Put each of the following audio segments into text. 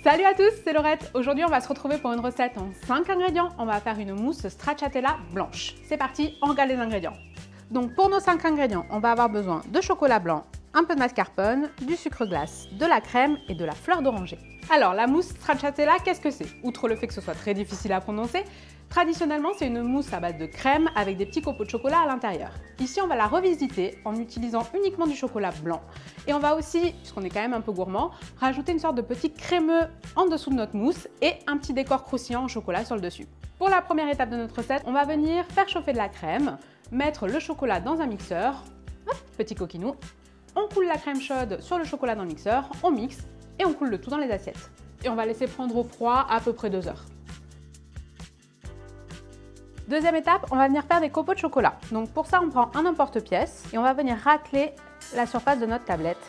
Salut à tous, c'est Laurette. Aujourd'hui, on va se retrouver pour une recette en 5 ingrédients. On va faire une mousse stracciatella blanche. C'est parti, on regarde les ingrédients. Donc pour nos 5 ingrédients, on va avoir besoin de chocolat blanc, un peu de mascarpone, du sucre glace, de la crème et de la fleur d'oranger. Alors la mousse stracciatella, qu'est-ce que c'est? Outre le fait que ce soit très difficile à prononcer, traditionnellement c'est une mousse à base de crème avec des petits copeaux de chocolat à l'intérieur. Ici on va la revisiter en utilisant uniquement du chocolat blanc. Et on va aussi, puisqu'on est quand même un peu gourmand, rajouter une sorte de petit crémeux en dessous de notre mousse et un petit décor croustillant en chocolat sur le dessus. Pour la première étape de notre recette, on va venir faire chauffer de la crème, mettre le chocolat dans un mixeur, hop, petit coquinou, on coule la crème chaude sur le chocolat dans le mixeur, on mixe et on coule le tout dans les assiettes. Et on va laisser prendre au froid à peu près 2 heures. Deuxième étape, on va venir faire des copeaux de chocolat. Donc pour ça, on prend un emporte-pièce et on va venir racler la surface de notre tablette.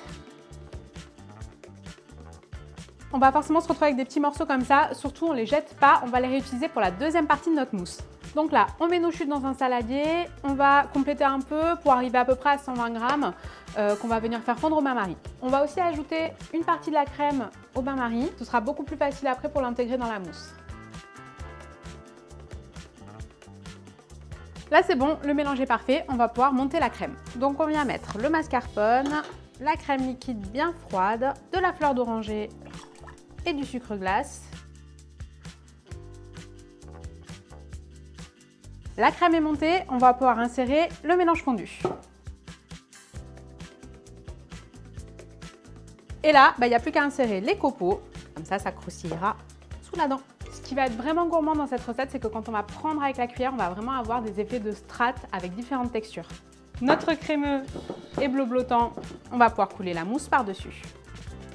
On va forcément se retrouver avec des petits morceaux comme ça, surtout on ne les jette pas, on va les réutiliser pour la deuxième partie de notre mousse. Donc là, on met nos chutes dans un saladier, on va compléter un peu pour arriver à peu près à 120 grammes qu'on va venir faire fondre au bain-marie. On va aussi ajouter une partie de la crème au bain-marie, ce sera beaucoup plus facile après pour l'intégrer dans la mousse. Là c'est bon, le mélange est parfait, on va pouvoir monter la crème. Donc on vient mettre le mascarpone, la crème liquide bien froide, de la fleur d'oranger et du sucre glace. La crème est montée, on va pouvoir insérer le mélange fondu. Et là, il n'y a plus qu'à insérer les copeaux, comme ça croustillera sous la dent. Ce qui va être vraiment gourmand dans cette recette, c'est que quand on va prendre avec la cuillère, on va vraiment avoir des effets de strates avec différentes textures. Notre crémeux est bleu-blottant, on va pouvoir couler la mousse par-dessus.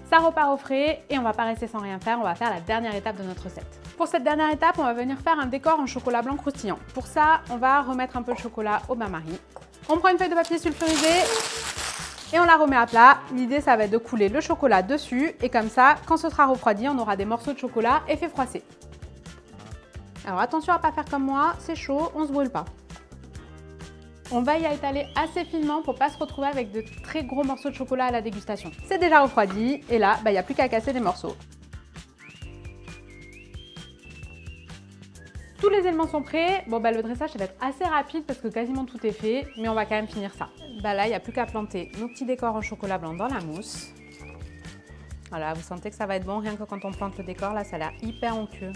Ça repart au frais et on ne va pas rester sans rien faire, on va faire la dernière étape de notre recette. Pour cette dernière étape, on va venir faire un décor en chocolat blanc croustillant. Pour ça, on va remettre un peu de chocolat au bain-marie. On prend une feuille de papier sulfurisé et on la remet à plat. L'idée, ça va être de couler le chocolat dessus et comme ça, quand ce sera refroidi, on aura des morceaux de chocolat effet froissé. Alors attention à ne pas faire comme moi, c'est chaud, on ne se brûle pas. On va y étaler assez finement pour ne pas se retrouver avec de très gros morceaux de chocolat à la dégustation. C'est déjà refroidi et là, il n'y a plus qu'à casser les morceaux. Tous les éléments sont prêts. Bon, le dressage, ça va être assez rapide parce que quasiment tout est fait, mais on va quand même finir ça. Là, il n'y a plus qu'à planter nos petits décors en chocolat blanc dans la mousse. Voilà, vous sentez que ça va être bon rien que quand on plante le décor, là, ça a l'air hyper onctueux.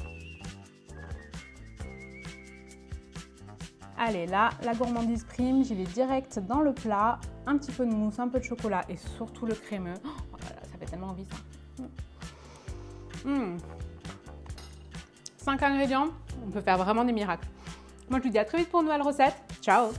Allez, là, la gourmandise prime, j'y vais direct dans le plat. Un petit peu de mousse, un peu de chocolat et surtout le crémeux. Oh là là, ça fait tellement envie ça. 5 ingrédients, on peut faire vraiment des miracles. Moi, je vous dis à très vite pour une nouvelle recette. Ciao!